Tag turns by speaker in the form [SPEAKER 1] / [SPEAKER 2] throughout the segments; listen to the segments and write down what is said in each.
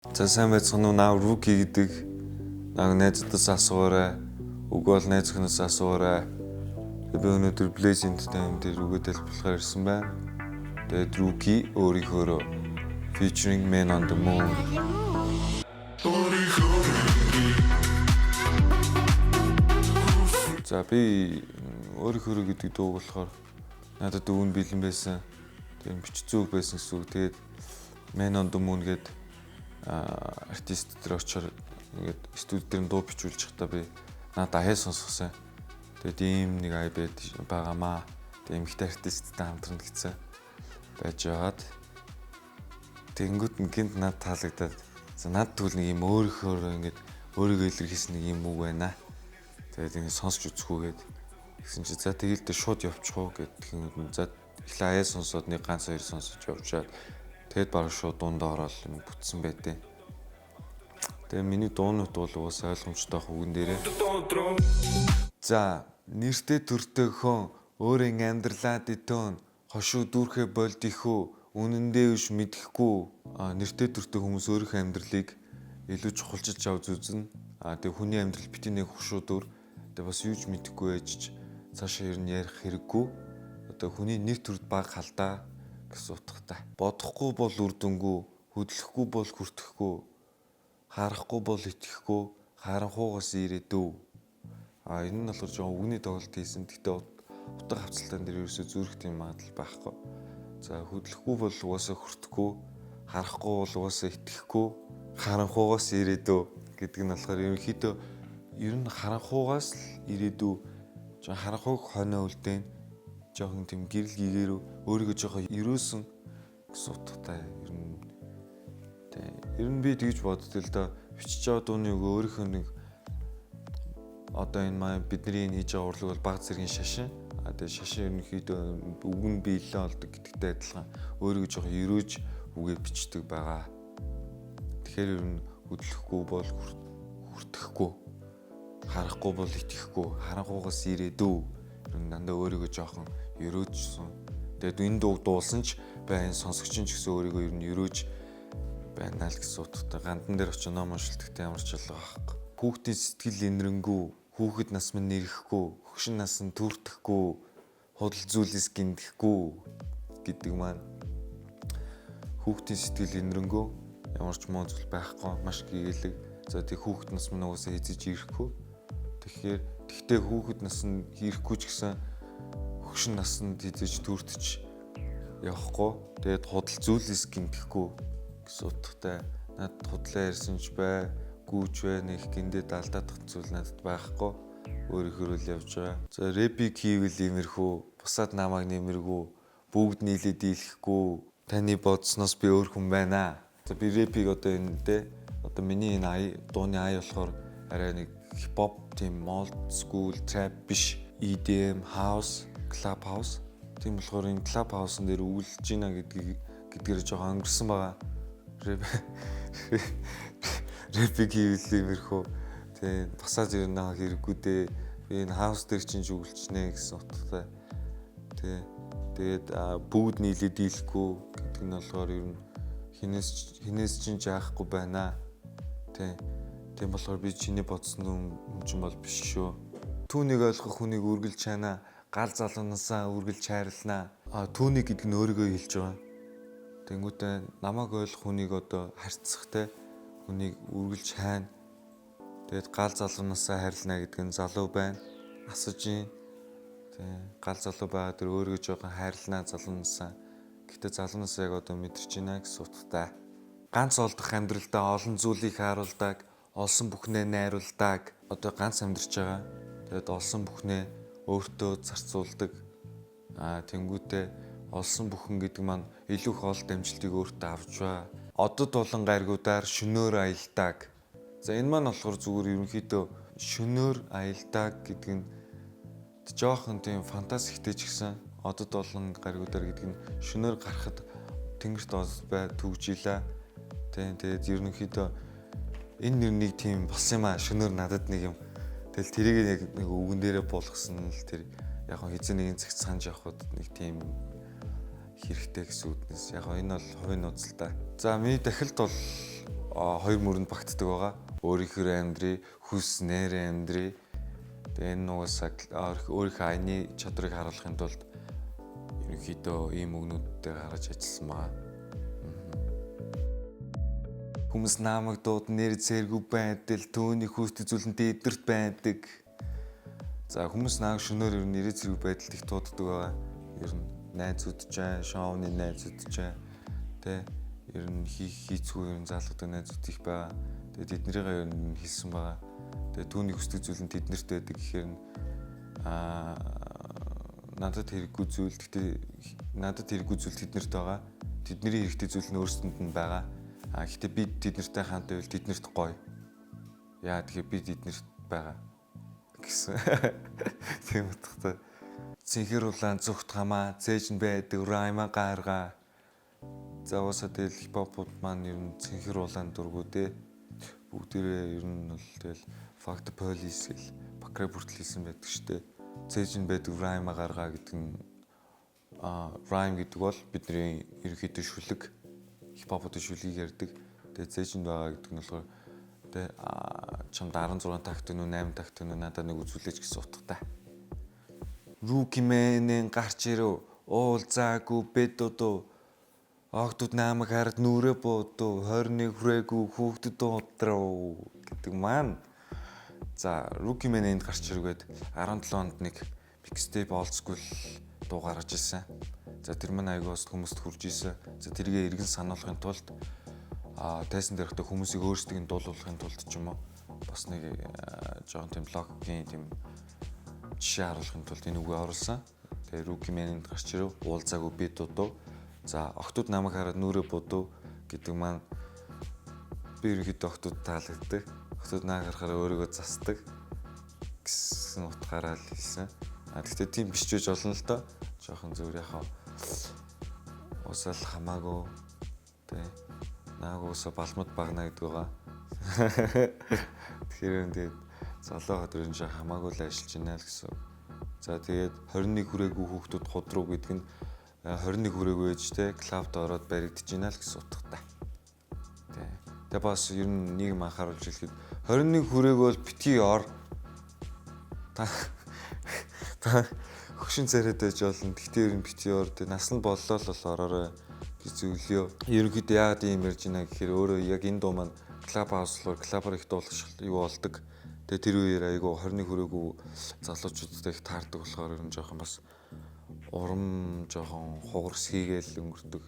[SPEAKER 1] За сайн байцгаана уу? Наа Руки гэдэг нэг найзтаас асуугаарай. Уг бол найз охиноос асуугаарай. Би өнөөдөр Blazing Time дээр үгээ тайлбарлахаар ирсэн байна. Тэгээд Руки өөрийнхөө featuring Man on the Moon. За би өөрийнхөө гэдэг дуу болохоор надад өвн бэлэн байсан. Тэгээд бичцүү байсан гэсэн үг. Тэгээд Man on the Moon гэдэг артист дээр очоор ингээд студи дээр дуу бичүүлж байхдаа би надад аяа сонсгосон. Тэгээд ийм нэг ая байгаамаа. Тэгээд эмэгтэй артисттай хамтран гэсэн байж байгаад тэнгууд нь гинт надад таалагдаад за надад тэгвэл нэг юм өөрийнхөө ингээд өөрийгөө илэрхийлсэн нэг юм үг байна. Тэгээд ингээд сонсч үзэхгүйгээд гэсэн чи за тэгээл дээр шууд явчих уу гэдэг юм. За эхлээ аяа сонсоод нэг ганц хоёр сонсож явчаад тэгэд баг шууд дундаа ороод юм бүтсэн байдیں۔ Тэгээ миний дуунууд бол уусаа ойлгомжтой хүүгэн дээрээ. За нэртэй төртэй хон өөрийн амьдралаа дитөн хошуу дүүрхэ болдихөө үнэндээ биш мэдэхгүй нэртэй төртэй хүмүүс өөрийнхөө амьдралыг илүү чухалчилж авч үзнэ. Тэгээ хүний амьдрал битгий нэг хошуу дүр тэгээ бас юуж мэдэхгүй ээжж цаашаа ер нь ярих хэрэггүй. Одоо хүний нэр төрд баг халдаа гэсэн утгатай. Бодохгүй бол үрдэнгүү, хөдлөхгүй бол хүртэхгүй, харахгүй бол итгэхгүй, харанхуугаас ирээдүү. Энэ нь болохоор жоохон үгний тоглолт хийсэн. Гэхдээ утга хавцалтан дээр ерөөсөө зүрх тийм магадлал байхгүй. За хөдлөхгүй бол угаасаа хүртэхгүй, харахгүй бол угаасаа итгэхгүй, харанхуугаас ирээдүү гэдэг нь болохоор ерөнхийдөө ер нь харанхуугаас л ирээдүү. Жоо харанхууг хоноо үлдээн жоохон тийм гэрэл гэгээрөө өөрийгөө жоохон ерөөсөн гэсэн утгатай ер нь би тэгж боддоо л да бичиж байгаа дууны үг өөрийнхөө нэг одоо энэ маань бидний хийж байгаа урлаг бол баг зэргийн шашин тэгээ шашин ерөнхийдөө үг нь биелэн олдог гэдэгтэй адилхан өөрийгөө жоохон ерөөж үгээ бичдэг байгаа. Тэгэхээр ер нь хөдлөхгүй бол хүртэхгүй, харахгүй бол итгэхгүй, харанхуугаас ирээдүү дандаа өөрийгөө жоохон ерөөжсөн. Тэгээд энэ дууг дуулсан ч байн сонсогч нь ч гэсэн өөрийгөө ер нь ерөөж байна л гэсэн утгатай. Гандан дээр очиж ном уншилдагтай ямар ч ялгаа байхгүй. Хүүхдийн сэтгэл инэрэнгүү, хүүхэд нас минь нэрэхгүй, хөгшин нас нь түүртэхгүй, худал зүйлээс гиндэхгүй гэдэг маань хүүхдийн сэтгэл инэрэнгүү ямар ч муу зүйл байхгүй, маш гэгээлэг. За тэг хүүхэд нас минь угаасаа эзэж ирэхгүй. Тэгэхээр тэгтээ хүүхэд нас нь хийрэхгүй ч гэсэн хөгшин наснд хизэж төртөж явахгүй. Тэгээд худал зүйлээс гинтэхгүй гэсэн утгатай. Надад худлаа ярьсан ч бай, гүүж бай, нэг гиндээ далдаадах зүйл надад байхгүй. Өөрийнхөө л явж байгаа. За рэпик хийвэл иймэрхүү, бусаад намайг нэмэргүй, бүгд нийлээ дийлэхгүй, таны бодсноос би өөр хүн байна. За би рэпик одоо энэ дээ. Одоо миний энэ дууны ая болохоор арай нэг хипхоп тийм old school trap биш EDM house club house тийм болохоор энэ club house-ын дээр өвлөж гинэ гэдгээр жоохон өнгөрсөн байгаа. Рэпик хийвэл иймэрхүү тийм басаад ирнэ хэрэггүй дээ. Би энэ house дээр чинь өвлөжнэ гэсэн утгатай. Тэгээд бүгд нийлээ дийлэхгүй гэдэг нь болохоор ер нь хинээс чинь жаахгүй байна. Тийм болохоор би чиний бодсон юм чинь бол биш шүү. Түүнийг ойлгох хүнийг үргэлж чанаа, гал залуунаасаа үргэлж хайрлнаа. Түүнийг гэдэг нь өөрийгөө хэлж байгаа. Тэнгүүтээ намайг ойлгох хүнийг одоо харьцахтай хүнийг үргэлж хайна. Тэгээд гал залуунаасаа хайрлнаа гэдэг нь залуу байна. Асаж ийн. Гал залуу байгаа тэр өөрийгөө жоохон хайрлнаа залуунаасаа. Гэтэ залуунаасаа яг одоо мэдэрч байна гэсэн утгатай. Ганц олдох амьдралдаа олон зүйлийг харуулдаг. Олсон бүхнээ найруулдаг. Одоо ганц амьдарч байгаа. Тэгээд олсон бүхнээ өөртөө зарцуулдаг. Тэнгүүтээ олсон бүхэн гэдэг маань илүү их ол дамжлтыг өөртөө авч байгаа. Одод болон гаргуудаар шөнөөр аялдаг. За энэ маань болохоор зүгээр ерөнхийдөө шөнөөр аялдаг гэдэг нь жоохон тийм фантази ихтэй ч гэсэн одод болон гаргуудаар гэдэг нь шөнөөр гарахад тэнгэрт одод бай түгжилээ. Тэгээд ерөнхийдөө энэ нэрнийг тийм болсон юм аа шөнөөр надад нэг юм. Тэгэл тэрийг нэг үгэн дээрээ буулгасан л тэр яг хэзээ нэгэн цагт санаж явахад нэг тийм хэрэгтэй гэсэн үгнээс яг энэ бол хувийн нууц л да. За миний дахилт бол хоёр мөрөнд багтдаг байгаа. Өөрийнхөө амьдрий, хүс нэрээ амьдрий. Тэгээ энэ нугасаа өөрийнхөө аяны чадрыг харуулахын тулд ерөнхийдөө ийм үгнүүдтэй гаргаж ажилласан байгаа. Хүмүүс намайг дууд нэр зэрэг байдал түүний хүүхд зүйлэнтэй эдэрт байдаг. За хүмүүс нааг шөнөөр ер нь нэр зэрэг байдалд их дууддаг байгаа. Ер нь найзууд чаа, шоуны найзууд чаа. Тэ ер нь хийцгүй ер нь залуудаг найзууд их байгаа. Тэгээ тэднэрийгээ ер нь хэлсэн байгаа. Тэгээ түүний хүсдэг зүйл нь тэднэрт байдаг гэхээр надад хэрэггүй зүйл. Гэхдээ надад хэрэггүй зүйл тэднэрт байгаа. Тэдний хэрэгтэй зүйл нь өөрсдөнд нь байгаа. Гэхдээ би тэднэртэй хамт байвал тэднэрт гоё. Яа тэгэхээр би тэднэрт байгаа гэсэн. Тийм утгатай. Цэнхэр улаан зүгт хамаа, цээж нь байдаг райма гаргаа. За уусаа тэгэл хипхопууд маань ер нь цэнхэр улаан дургуудээ бүгдээрээ ер нь бол тэгэл fuck the police гэл бакрэ бүртэл хэлсэн байдаг штэ. Цээж нь байдаг райма гаргаа гэдэг нь rhyme гэдэг бол бидний ерөнхийдөө шүлэг хипхопуудын шүлгийг ярьдаг. Тэгээ цээжинд байгаа гэдэг нь болохоор тэгээ чамд 16 такт нү 8 такт нү надад нэг үзүүлээч гэсэн утгатай. Rookie man-ын гарч ирв уулзаагүй бэдүүд огтуд намайг хараад нүрэ буудуу 21 хүрээгүй хүүхдэд удрав гэдэг маань. За Rookie man энд гарч ирвгээд 17 онд нэг mixtape old school дуу гаргаж ирсэн. За тэр маань аягаас хүмүүст хүрж ирсэн. За тэргээ эргэн сануулахын тулд тайсан дээрхтээ хүмүүсийг өөрсдийг нь дуулуулахын тулд ч юм уу бас нэг жоохон тийм блоггийн тийм жишээ харуулахын тулд энэ үгээ оруулсан. Тэгээ Rookie man-д гарч ирв уулзаагүй би дуудав. За охтууд намайг хараад нүрэ будуу гэдэг маань би ерөнхийдөө охтууд таалагддаг. Охтууд намайг харахаар өөрийгөө засдаг гэсэн утгаараа л хэлсэн. Гэхдээ тийм биш ч гэж олно л доо. Жохон зүгээр яхаа усаал хамаагүй тэ наагуусаа балмад багна гэдэг байгаа. Тэгэхээр тэгээд залуугаад ер нь хамаагүй л ажиллаж байна л гэсэн. За тэгээд 21 хүрээгүй хүүхдүүд худруу гэдэг нь 21 хүрээгүй ээжтэй клубд ороод баригдаж байна л гэсэн утгатай. Тэгээ бас ер нь нэг юм анхааруулж хэлэхэд 21 хүрээгүй бол битгий ор та хөшин царайд байж болно. Гэхдээ ер нь битгий ор тэгээ нас нь боллоо л ороорой гэж зөвлөё. Ерөнхийдөө яагаад ийм ярьж байна гэхээр өөрөө яг энэ дуу маань клуб хауслоор клубаар их дуулах юу болдог. Тэгээ тэр үеэр айгу 21 хүрээгүй залуучуудтай их таардаг болохоор ер нь жоохон бас урам жоохон хугарс хийгээл өнгөрдөг.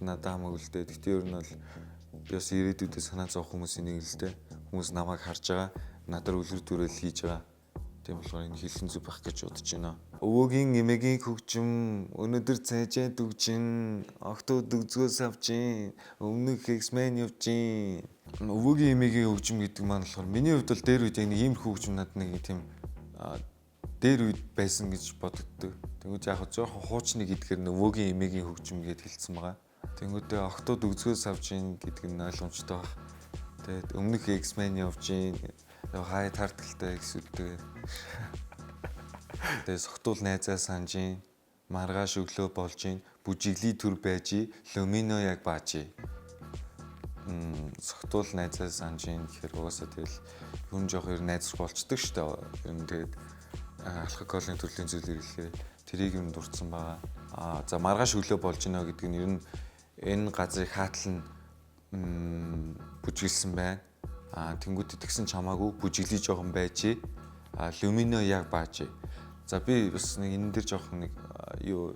[SPEAKER 1] Надад хамаагүй л дээ. Гэхдээ ер нь бол би бас ирээдүйдээ санаа зовх хүмүүсийн нэг л дээ. Хүмүүс намайг харж байгаа, надаар үлгэр дуурайл хийж байгаа. Тийм болохоор энэ хэлхэн зүг байх гэж бодож байна. Өвөгийн эмээгийн хөгжим өнөөдөр цайжаад өгчин, октод өгзгөөс авчин, өмнөх X-Men явчин. Өвөгийн эмээгийн хөгжим гэдэг маань болохоор миний хувьд бол дээр үед яг нэг иймэрхүү хөгжим надад нэг тийм дээр үед байсан гэж боддог. Тэнгүүд яг жоохон хуучны гэдгээр өвөгийн эмээгийн хөгжим гэдээ хэлсэн байгаа. Тэнгүүдээ октод өгзгөөс авчин гэдэг нь ойлгомжтой баг. Тэгээд өмнөх X-Men явчин, хай тарталтай гэсүүдтэй. Тэгээд согтуул найзаа санжин, маргааш өглөө болжин, бүжигли төр байж, лумино яг баажи. Согтуул найзаа санжин гэхээр угаасаа тэгэл хүн жоох ер найзрах болцдог шүү дээ. Ер нь тэгээд алкоголын төрлийн зүйлийг хэлэхээр тэрийг юм дурдсан байгаа. За маргааш өглөө болж гинэ гэдэг нь ер нь энэ газрыг хаатал нь бүжиглсэн байна. Тэнгүүд тэгсэн чамаагүй бүжиглий жоохон байж, люмино яг баажи. За би бас нэг энэ дээр жоохон нэг юу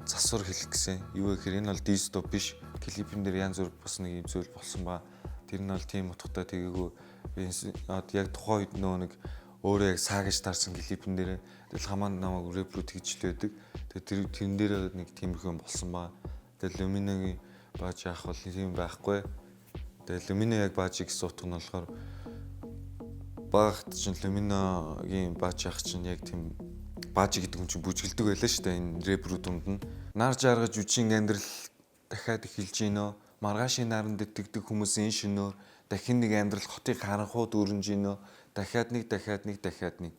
[SPEAKER 1] засвар хэлэх гэсэн. Юу гэхээр энэ бол дисто биш. Клипэн дээр янз бүр бас нэг юм зүйл болсон ба. Тэр нь бол тийм утгатай тэгээгүй яг тухайн үед нөө нэг өөрөө яг саагаж таарсан клипэн дээр тэгэл хамаа намайг рэп рүү тэгжл байдаг. Тэгээ тэрэн дээр нэг тиймэрхүү юм болсон ба. Тэгээ люминогийн бааж яах бол тийм байхгүй. Тэгээ люмино яг бааж гэсэн утга нь болохоор багт чинь люминогийн бааж яах чинь яг тийм бааж гэдэг юм чинь бүжгэлдэг байлаа шүү дээ энэ рэп рүү дунд нь. Нар жаргаж үчин амьдрал дахиад эхэлж гинөө. Маргаашийн наранд итгэдэг хүмүүсийн шөнөөр дахин нэг амьдрал хотыг харанхууд өрнж гинөө. Дахиад нэг.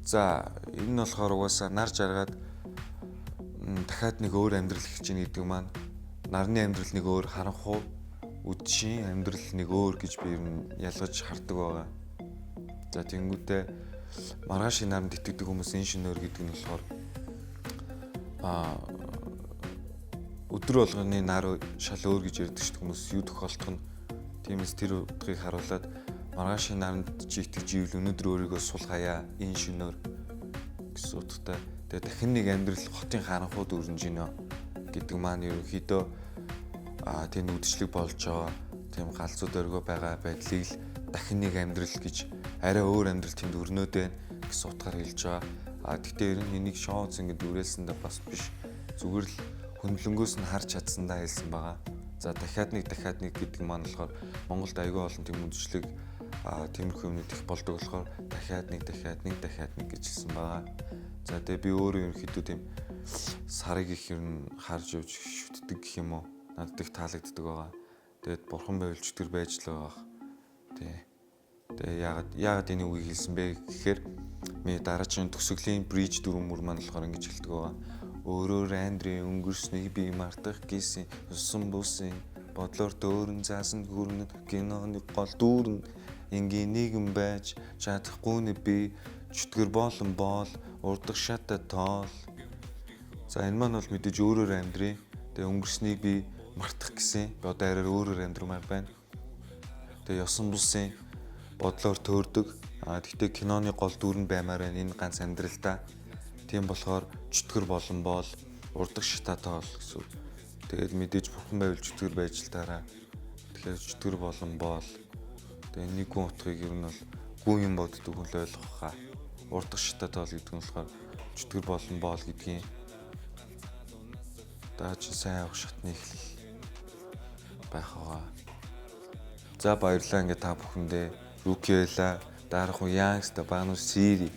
[SPEAKER 1] За энэ нь болохоор угаасаа нар жаргаад дахиад нэг өөр амьдрал эхэлж гин гэдэг маань нарны амьдрал нэг өөр, харанхуй үдшийн амьдрал нэг өөр гэж би ер нь ялгаж хардаг байгаа. За тэнгүүтээ маргаашийн наранд итгэдэг хүмүүс инженер гэдэг нь болохоор өдөр болгоны нар шал өөр гэж ярьдаг шүү дээ хүмүүс юу тохиолдох нь. Тиймээс тэр утгыг харуулад маргаашийн наранд чи итгэж ивэл өнөөдөр өөрийгөө суулгаяа инженер гэсэн утгатай. Тэгээ дахин нэг амьдрал хотын харанхууд өрнөж гинэ гэдэг маань ерөнхийдөө тийм үдшилэг болж байгаа тийм галзуу дөргөө байгаа байдлыг л дахин нэг амьдрал гэж арай өөр амьдрал тэнд өрнөд байна гэсэн утгаар хэлж байгаа. Гэхдээ ер нь энийг шоуц ингэ дүрээсэндээ бас биш. Зүгээр л хөндлөнгөөс нь харж чадсандаа хэлсэн байгаа. За дахиад нэг гэдэг маань болохоор Монголд аягүй олон тийм үдшилэг тиймэрхүү юмнууд их болдог болохоор дахиад нэг гэж хэлсэн байгаа. За тэгээ би өөрөө ерөнхийдөө тийм сарыг их ер нь харж явж шүтдэг гэх юм уу. Надад их таалагддаг байгаа. Тэгээд бурхан байвал чөтгөр байж л байгаа. Тэгээ яагаад энийг үгийг хэлсэн бэ гэхээр миний дараагийн төгсгөлийн бриж дүрм мөр маань болохоор ингэж хэлдэг байгаа. Өөрөөр Андре өнгөрснийг би мартах гэсэн усан бусын бодлоор дөөрн заасан хүрнэ киноны гол дүүрэн ингийн нийгэм байж чадахгүй нэ би чөтгөр болон боол урдах шатаа тоол. За энэ маань бол мэдээж өөрөөр Андре тэгээ өнгөрснийг би мартах гэсэн би одоо арай өөрөөр амьдрмаар байна. Тэгээ ёсон бусын бодлоор төөрдөг. Гэхдээ киноны гол дүрэн баймаар байна энэ ганц амьдралдаа. Тийм болохоор чөтгөр болон боол урдах шатаа тоол гэсэн. Тэгээд мэдээж бурхан байвал чөтгөр байж л таараа. Тэгэхээр чөтгөр болон боол. Тэгээ нэг гүн утгыг ер нь бол гүн юм боддог хүн л ойлгох хаа. Урдах шатаа тоол гэдэг нь болохоор чөтгөр болон боол гэдгийг даа чи сайн авах шатны эхлэл байх байгаа. За баярлалаа ингээ та бүхэндээ Руки байла. Дарах уу Янгста Бану Сири.